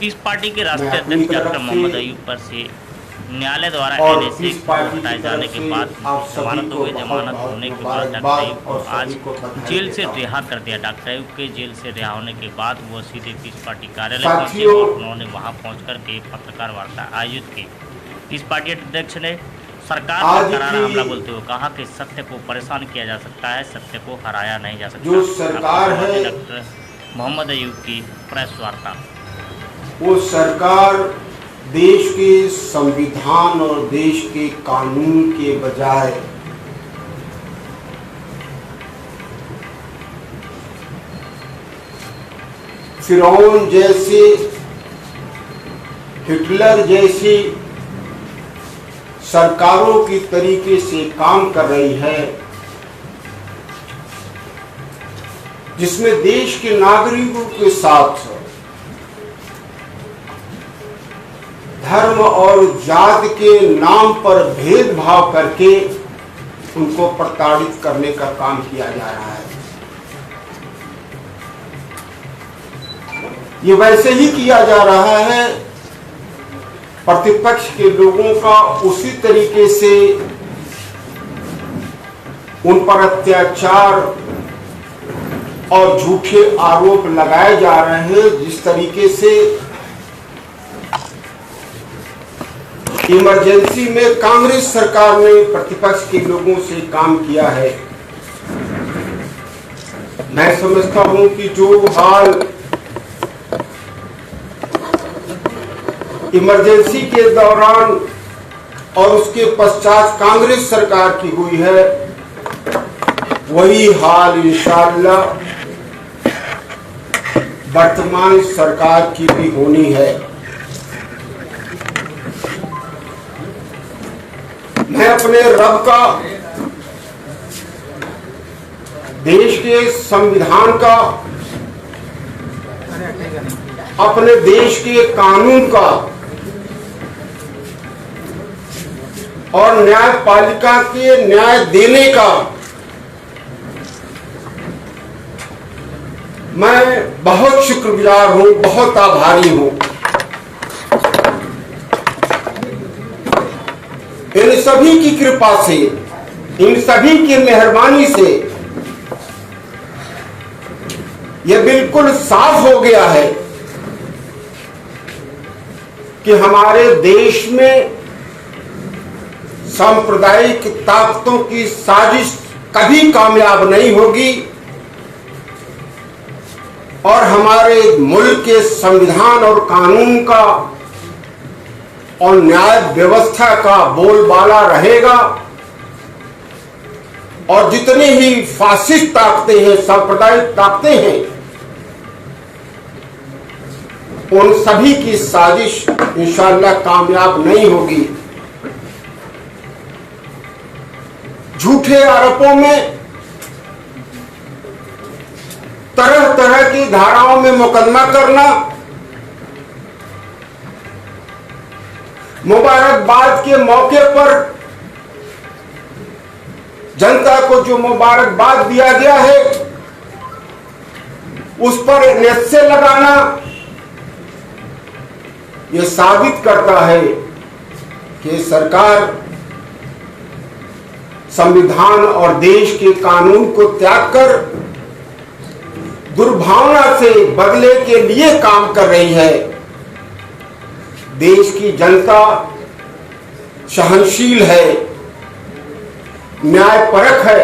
Piece party के राष्ट्रीय अध्यक्ष डॉक्टर मोहम्मद अयूब पर से न्यायालय द्वारा एनएसए को हटाए जाने के बाद जमानत हुए जमानत होने के बाद डॉक्टर अयूब को आज जेल से रिहा कर दिया। डॉक्टर अयूब के जेल से रिहा होने के बाद वो सीधे पीस पार्टी कार्यालय पहुंचे और उन्होंने वहां पहुंचकर के पत्रकार वार्ता आयोजित की। पीस पार्टी अध्यक्ष ने सरकार पर करारा हमला बोलते हुए कहा कि सत्य को परेशान किया जा सकता है, सत्य को हराया नहीं जा सकता। जो सरकार है डॉक्टर मोहम्मद अयूब की प्रेस वार्ता। वो सरकार देश के संविधान और देश के कानून के बजाय फिरौन जैसे, हिटलर जैसी सरकारों की तरीके से काम कर रही है, जिसमें देश के नागरिकों के साथ धर्म और जाति के नाम पर भेदभाव करके उनको प्रताड़ित करने का काम किया जा रहा है। ये वैसे ही किया जा रहा है प्रतिपक्ष के लोगों का, उसी तरीके से उन पर अत्याचार और झूठे आरोप लगाए जा रहे हैं। जिस तरीके से इमरजेंसी में कांग्रेस सरकार ने प्रतिपक्ष के लोगों से काम किया है, मैं समझता हूं कि जो हाल इमरजेंसी के दौरान और उसके पश्चात कांग्रेस सरकार की हुई है, वही हाल इंशाअल्लाह वर्तमान सरकार की भी होनी है। मैं अपने रब का, देश के संविधान का, अपने देश के कानून का और न्यायपालिका के न्याय देने का मैं बहुत शुक्रगुजार हूं, बहुत आभारी हूं। इन सभी की कृपा से, इन सभी की मेहरबानी से यह बिल्कुल साफ हो गया है कि हमारे देश में सांप्रदायिक ताकतों की साजिश कभी कामयाब नहीं होगी और हमारे मुल्क के संविधान और कानून का और न्याय व्यवस्था का बोलबाला रहेगा और जितनी ही फासिस्ट ताकतें हैं, सांप्रदायिक ताकतें हैं, उन सभी की साजिश इंशाअल्लाह कामयाब नहीं होगी। झूठे आरोपों में, तरह तरह की धाराओं में मुकदमा करना, मुबारकबाद के मौके पर जनता को जो मुबारकबाद दिया गया है उस पर एनएसए लगाना, यह साबित करता है कि सरकार संविधान और देश के कानून को त्याग कर दुर्भावना से बदले के लिए काम कर रही है। देश की जनता सहनशील है, न्यायपरक है।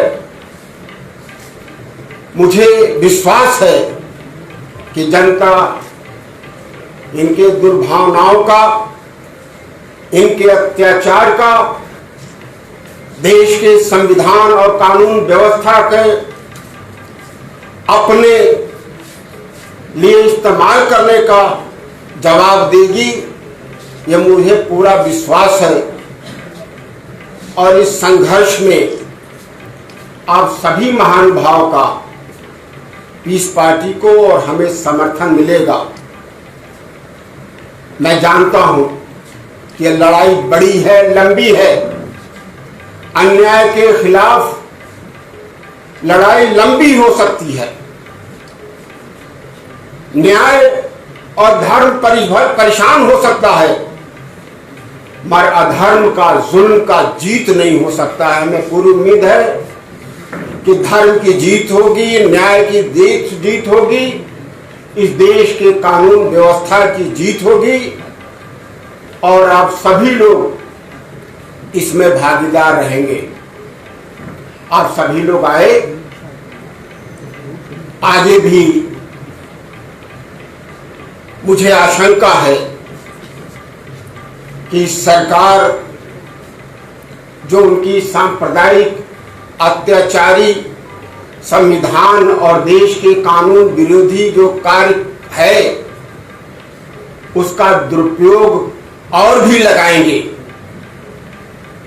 मुझे विश्वास है कि जनता इनके दुर्भावनाओं का, इनके अत्याचार का, देश के संविधान और कानून व्यवस्था के अपने लिए इस्तेमाल करने का जवाब देगी, यह मुझे पूरा विश्वास है। और इस संघर्ष में आप सभी महानुभाव का, पीस पार्टी को और हमें समर्थन मिलेगा। मैं जानता हूं कि यह लड़ाई बड़ी है, लंबी है। अन्याय के खिलाफ लड़ाई लंबी हो सकती है। न्याय और धर्म परेशान हो सकता है, मगर अधर्म का, जुल्म का जीत नहीं हो सकता है। हमें पूरी उम्मीद है कि धर्म की जीत होगी, न्याय की जीत होगी, इस देश के कानून व्यवस्था की जीत होगी और आप सभी लोग इसमें भागीदार रहेंगे। आप सभी लोग आए, आगे भी मुझे आशंका है कि सरकार जो उनकी सांप्रदायिक अत्याचारी संविधान और देश के कानून विरोधी जो कार्य है उसका दुरुपयोग और भी लगाएंगे।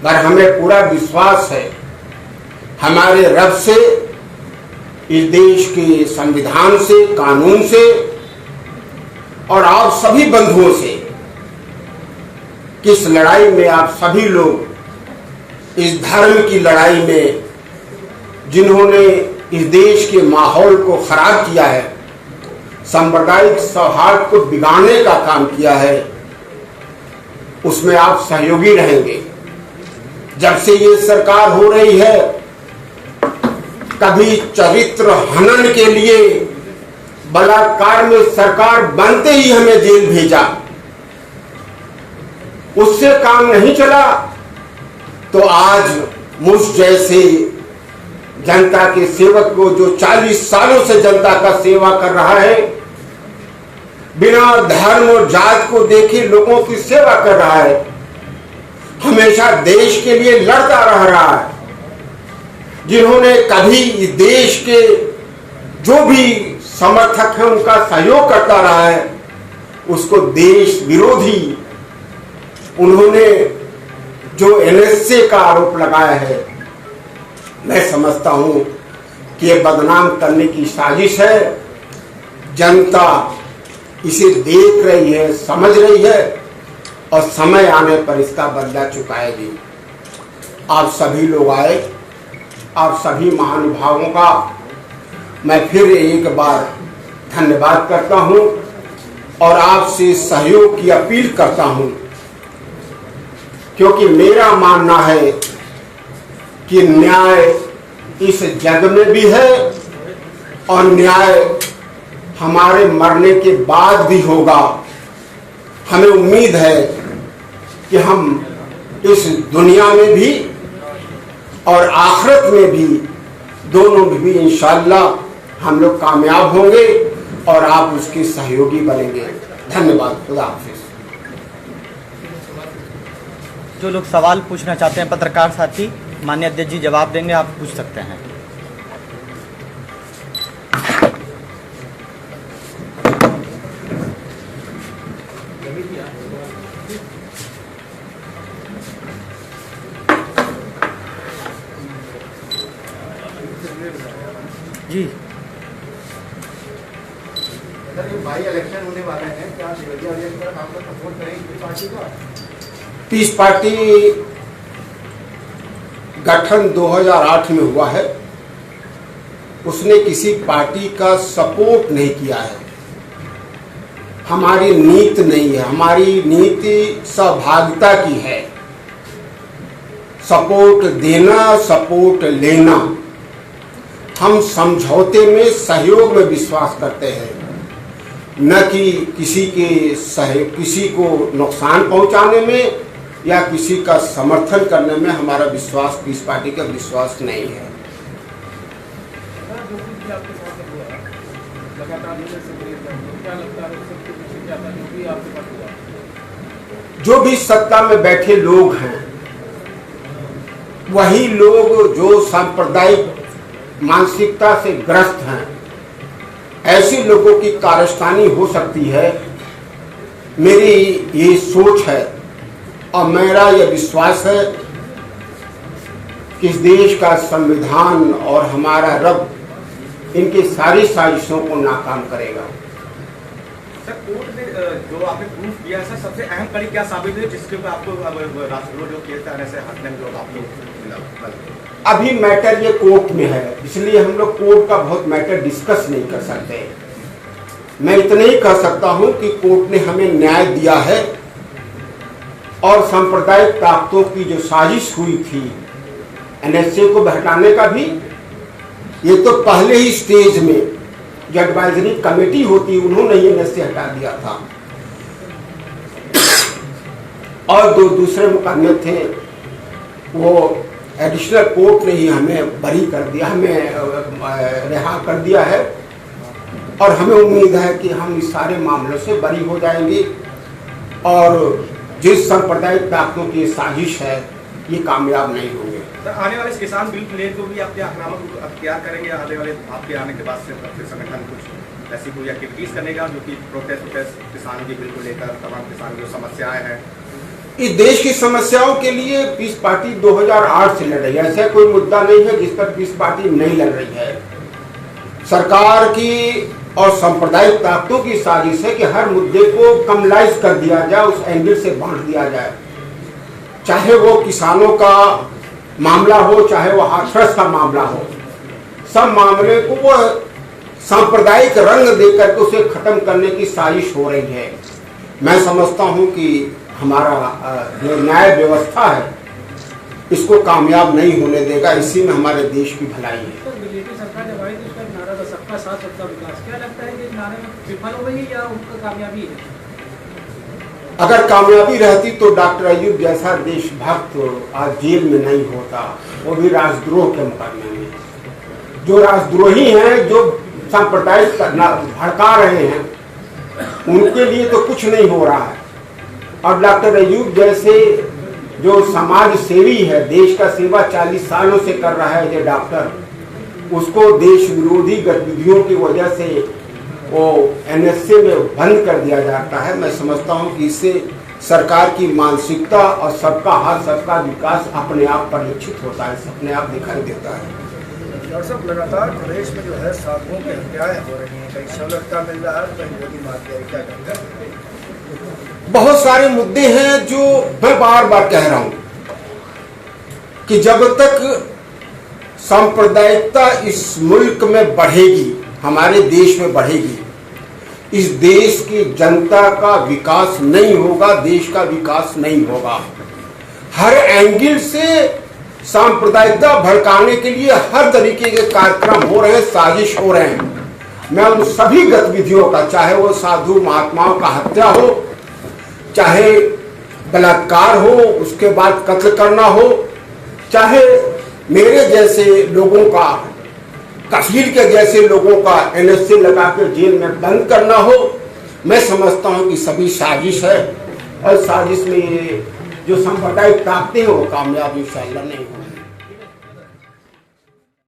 पर हमें पूरा विश्वास है हमारे रब से, इस देश के संविधान से, कानून से और आप सभी बंधुओं से, किस लड़ाई में आप सभी लोग इस धर्म की लड़ाई में जिन्होंने इस देश के माहौल को खराब किया है, सांप्रदायिक सौहार्द को बिगाड़ने का काम किया है, उसमें आप सहयोगी रहेंगे। जब से ये सरकार हो रही है, कभी चरित्र हनन के लिए बलात्कार में सरकार बनते ही हमें जेल भेजा, उससे काम नहीं चला तो आज मुझ जैसे जनता के सेवक को, जो 40 सालों से जनता का सेवा कर रहा है, बिना धर्म और जात को देखे लोगों की सेवा कर रहा है, हमेशा देश के लिए लड़ता रहा है, जिन्होंने कभी देश के जो भी समर्थक हैं उनका सहयोग करता रहा है, उसको देश विरोधी उन्होंने जो एनएसए का आरोप लगाया है, मैं समझता हूं कि ये बदनाम करने की साजिश है। जनता इसे देख रही है, समझ रही है और समय आने पर इसका बदला चुकाएगी। आप सभी लोग आए, आप सभी महानुभावों का मैं फिर एक बार धन्यवाद करता हूं और आपसे सहयोग की अपील करता हूं, क्योंकि मेरा मानना है कि न्याय इस जग में भी है और न्याय हमारे मरने के बाद भी होगा। हमें उम्मीद है कि हम इस दुनिया में भी और आखिरत में भी, दोनों में भी इंशाअल्लाह हम लोग कामयाब होंगे और आप उसके सहयोगी बनेंगे। धन्यवाद। खुदा हाफिज। जो लोग सवाल पूछना चाहते हैं पत्रकार साथी, माननीय अध्यक्ष जी जवाब देंगे, आप पूछ सकते हैं। जी भाई इलेक्शन होने वाले हैं, क्या देवरिया पर आप लोग सपोर्ट करेंगे पार्टी का? पीस पार्टी गठन 2008 में हुआ है, उसने किसी पार्टी का सपोर्ट नहीं किया है। हमारी नीति नहीं है, हमारी नीति सहभागिता की है। सपोर्ट देना, सपोर्ट लेना, हम समझौते में, सहयोग में विश्वास करते हैं, न कि किसी को नुकसान पहुंचाने में या किसी का समर्थन करने में हमारा विश्वास, पीस पार्टी का विश्वास नहीं है। जो भी सत्ता में बैठे लोग हैं, वही लोग जो सांप्रदायिक मानसिकता से ग्रस्त हैं, ऐसे लोगों की कारस्तानी हो सकती है। मेरी ये सोच है और मेरा यह विश्वास है कि इस देश का संविधान और हमारा रब इनकी सारी साजिशों को नाकाम करेगा। सर, कोर्ट ने जो आपने प्रूफ किया है, सर सबसे अहम कड़ी क्या साबित है जिसके ऊपर आपको राष्ट्रद्रोह जो केस था ऐसे हाथ में जो आपको मिला? अभी मैटर ये कोर्ट में है, इसलिए हम लोग कोर्ट का बहुत मैटर डिस्कस नहीं कर सकते। मैं इतना ही कह सकता हूं कि कोर्ट ने हमें न्याय दिया है और सांप्रदायिक ताकतों की जो साजिश हुई थी एनएसए को हटाने का भी, ये तो पहले ही स्टेज में जो एडवाइजरी कमेटी होती उन्होंने ही एनएसए हटा दिया था और दो दूसरे मुकदमे थे वो एडिशनल कोर्ट ने ही हमें बरी कर दिया, हमें रिहा कर दिया है और हमें उम्मीद है कि हम इस सारे मामलों से बरी हो जाएंगे और जिस सांप्रदायिक ताकतों की साजिश है ये कामयाब नहीं होंगे। आने वाले किसान बिल प्लेट को भी आपके आक्रामक अख्तियार करेंगे आने वाले आपके आने के बाद से फिर संगठन कुछ ऐसी कोई एक्टिविटीज करने का जो कि प्रोटेस्ट किसान के बिल को लेकर तमाम किसान जो समस्याएं हैं इस देश की समस्याओं के लिए पीस पार्टी 2008 से लड़ रही है। ऐसा कोई मुद्दा नहीं है जिस पर पीस पार्टी नहीं लड़ रही है। सरकार की और सांप्रदायिक ताकतों की साजिश है कि हर मुद्दे को कमलाइज कर दिया जाए, उस एंगल से बांट दिया जाए, चाहे वो किसानों का मामला हो चाहे वो हाथरस का मामला हो, सब मामले को वो सांप्रदायिक रंग देकर के उसे खत्म करने की साजिश हो रही है। मैं समझता हूं कि हमारा जो न्याय व्यवस्था है इसको कामयाब नहीं होने देगा, इसी में हमारे देश की भलाई है। तो बीजेपी सरकार जब आई तो उसका नारा था सबका साथ सबका विकास, क्या लगता है कि इस नारे में विफल हो गई या उनका कामयाबी है? अगर कामयाबी रहती तो डॉक्टर अयूब जैसा देशभक्त आज जेल में नहीं होता, वो भी राजद्रोह के मुकदमे में। जो राजद्रोही हैं, जो सांप्रदायिक भड़का रहे हैं, उनके लिए तो कुछ नहीं हो रहा है और डॉक्टर अयूब जैसे जो समाज सेवी है, देश का सेवा 40 सालों से कर रहा है ये डॉक्टर, उसको देश विरोधी गतिविधियों की वजह से वो एनएसए में बंद कर दिया जाता है। मैं समझता हूं कि इससे सरकार की मानसिकता और सबका हाथ सबका विकास अपने आप परिलक्षित होता है, अपने आप दिखाई देता है। डॉक्टर साहब, लगातार प्रदेश में जो है साधुओं की हत्याएं हो रही हैं, कहीं सवलतता मिल रहा है, कहीं गोली मार दिया, क्या कहते हैं? बहुत सारे मुद्दे हैं जो मैं बार बार कह रहा हूं कि जब तक सांप्रदायिकता इस मुल्क में बढ़ेगी, हमारे देश में बढ़ेगी, इस देश की जनता का विकास नहीं होगा, देश का विकास नहीं होगा। हर एंगल से सांप्रदायिकता भड़काने के लिए हर तरीके के कार्यक्रम हो रहे हैं, साजिश हो रहे हैं। मैं उन सभी गतिविधियों का, चाहे वो साधु महात्माओं का हत्या हो, चाहे बलात्कार हो, उसके बाद कत्ल करना हो, चाहे मेरे जैसे लोगों का, कफील के जैसे लोगों का एनएसए लगा के जेल में बंद करना हो, मैं समझता हूं कि सभी साजिश है और साजिश में ये जो सांप्रदायिक ताकतें हैं वो कामयाब इंशाअल्लाह नहीं होंगी।